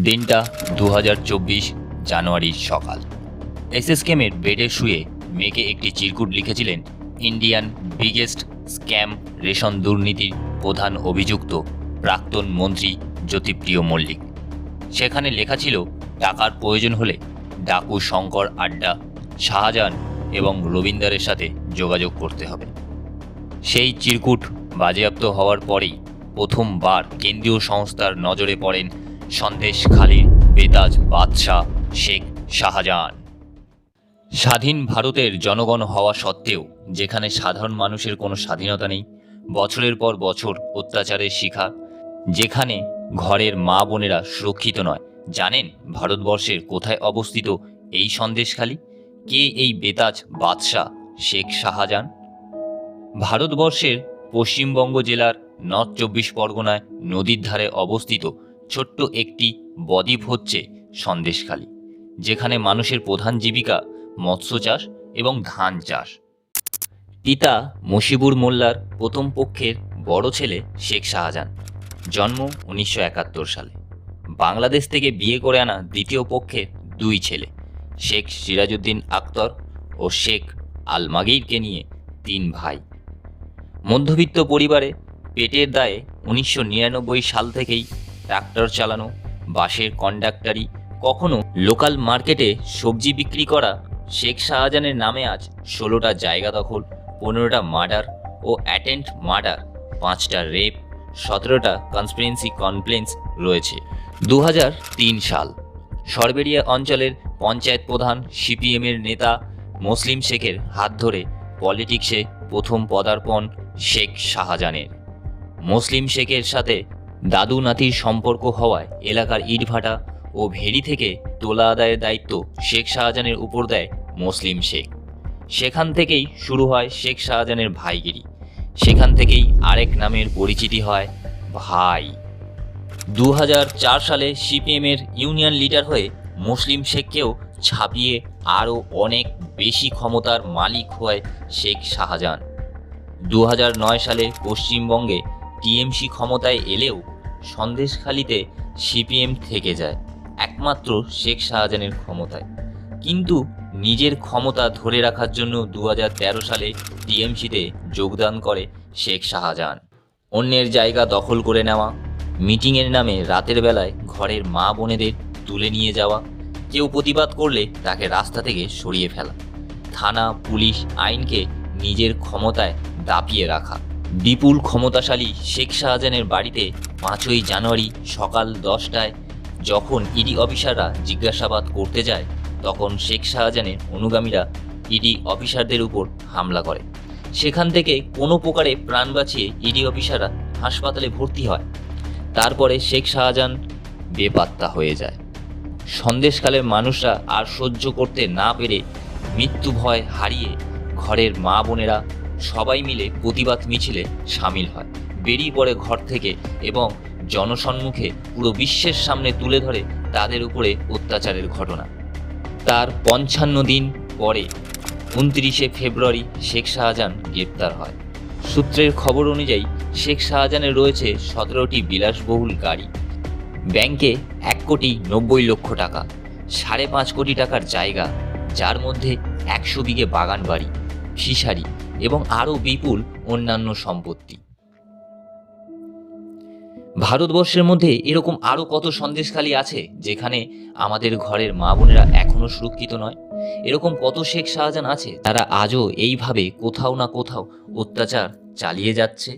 দিনটা 2024 জানুয়ারির সকাল। এসএসকেমের বেডে শুয়ে মেয়েকে একটি চিরকুট লিখেছিলেন ইন্ডিয়ান বিগেস্ট স্ক্যাম রেশন দুর্নীতির প্রধান অভিযুক্ত প্রাক্তন মন্ত্রী জ্যোতিপ্রিয় মল্লিক। সেখানে লেখা ছিল, টাকার প্রয়োজন হলে ডাকু শঙ্কর আড্ডা, শাহজাহান এবং রবীন্দ্রের সাথে যোগাযোগ করতে হবে। সেই চিরকুট বাজেয়াপ্ত হওয়ার পরেই প্রথমবার কেন্দ্রীয় সংস্থার নজরে পড়েন সন্দেশখালীর বেতাজ বাদশাহ শেখ শাহজাহান। স্বাধীন ভারতের জনগণ হওয়া সত্ত্বেও যেখানে সাধারণ মানুষের কোনো স্বাধীনতা নেই, বছরের পর বছর অত্যাচারের শিকার, যেখানে ঘরের মা বোনেরা সুরক্ষিত নয়, জানেন ভারতবর্ষের কোথায় অবস্থিত এই সন্দেশখালী? কে এই বেতাজ বাদশাহ শেখ শাহজাহান? ভারতবর্ষের পশ্চিমবঙ্গ জেলার নর্থ 24 পরগনায় নদীর ধারে অবস্থিত ছোট্ট একটি বদ্বীপ হচ্ছে সন্দেশখালী, যেখানে মানুষের প্রধান জীবিকা মৎস্য চাষ এবং ধান চাষ। পিতা মশিবুর মোল্লার প্রথম পক্ষের বড় ছেলে শেখ শাহজাহান, জন্ম 1971 সালে। বাংলাদেশ থেকে বিয়ে করে আনা দ্বিতীয় পক্ষের দুই ছেলে, শেখ সিরাজউদ্দিন আখতার ও শেখ আলমগীরকে নিয়ে তিন ভাই। মধ্যবিত্ত পরিবারে পেটের দায়ে 1999 সাল থেকেই ট্রাক্টর চালানো, বাসের কন্ডাক্টরি, কখনো লোকাল মার্কেটে সবজি বিক্রি করা শেখ শাহজাহানের নামে আজ 16টা জায়গা দখল, 15টা মার্ডার ও অ্যাটেম্পট মার্ডার, 5টা রেপ, 17টা কনস্পিরেন্সি কমপ্লেন্টস রয়েছে। 2003 সাল সরবেরিয়া অঞ্চলের পঞ্চায়েত প্রধান সিপিএমের নেতা মুসলিম শেখের হাত ধরে পলিটিক্সে প্রথম পদার্পণ শেখ শাহজাহানের। মুসলিম শেখের সাথে দাদু নাতির সম্পর্ক হওয়ায় এলাকার ইটভাটা ও ভেড়ি থেকে তোলা আদায়ের দায়িত্ব শেখ শাহজাহানের উপর দেয় মুসলিম শেখ। সেখান থেকেই শুরু হয় শেখ শাহজাহানের ভাইগিরি, সেখান থেকেই আরেক নামের পরিচিতি হয় ভাই। 2004 সালে সিপিএমের ইউনিয়ন লিডার হয়ে মুসলিম শেখকেও ছাপিয়ে আরও অনেক বেশি ক্ষমতার মালিক হয় শেখ শাহজাহান। 2009 সালে পশ্চিমবঙ্গে টিএমসি ক্ষমতায় এলেও সন্দেশখালীতে সিপিএম থেকে যায় একমাত্র শেখ শাহজাহানের ক্ষমতায়। কিন্তু নিজের ক্ষমতা ধরে রাখার জন্য 2013 সালে টিএমসিতে যোগদান করে শেখ শাহজাহান। অন্যের জায়গা দখল করে নেওয়া, মিটিংয়ের নামে রাতের বেলায় ঘরের মা বোনেদের তুলে নিয়ে যাওয়া, কেউ প্রতিবাদ করলে তাকে রাস্তা থেকে সরিয়ে ফেলা, থানা পুলিশ আইনকে নিজের ক্ষমতায় দাপিয়ে রাখা। বিপুল ক্ষমতাশালী শেখ শাহজাহানের বাড়িতে 5ই জানুয়ারি সকাল 10টায় যখন ইডি অফিসাররা জিজ্ঞাসাবাদ করতে যায়, তখন শেখ শাহজাহানের অনুগামীরা ইডি অফিসারদের উপর হামলা করে। সেখান থেকে কোনো প্রকারে প্রাণ বাঁচিয়ে ইডি অফিসাররা হাসপাতালে ভর্তি হয়। তারপরে শেখ শাহজাহান বেপাত্তা হয়ে যায়। সন্দেশকালের মানুষরা আর সহ্য করতে না পেরে মৃত্যু ভয় হারিয়ে ঘরের মা বোনেরা সবাই মিলে প্রতিবাদ মিছিলে সামিল হয়, বেরিয়ে পড়ে ঘর থেকে এবং জনসম্মুখে পুরো বিশ্বের সামনে তুলে ধরে তাদের উপরে অত্যাচারের ঘটনা। তার 55 দিন পরে 29শে ফেব্রুয়ারি শেখ শাহজাহান গ্রেপ্তার হয়। সূত্রের খবর অনুযায়ী শেখ শাহজাহানের রয়েছে 17টি বিলাসবহুল গাড়ি, ব্যাংকে 1,90,00,000 টাকা, 5.5 কোটি টাকার জায়গা, যার মধ্যে 100 বিঘে বাগান বাড়ি, ফিশারি এবং আরও বিপুল অন্যান্য সম্পত্তি। ভারতবর্ষের মধ্যে এরকম আরও কত সন্দেশখালী আছে যেখানে আমাদের ঘরের মা বোনেরা এখনও সুরক্ষিত নয়? এরকম কত শেখ শাহজাহান আছে তারা আজও এইভাবে কোথাও না কোথাও অত্যাচার চালিয়ে যাচ্ছে।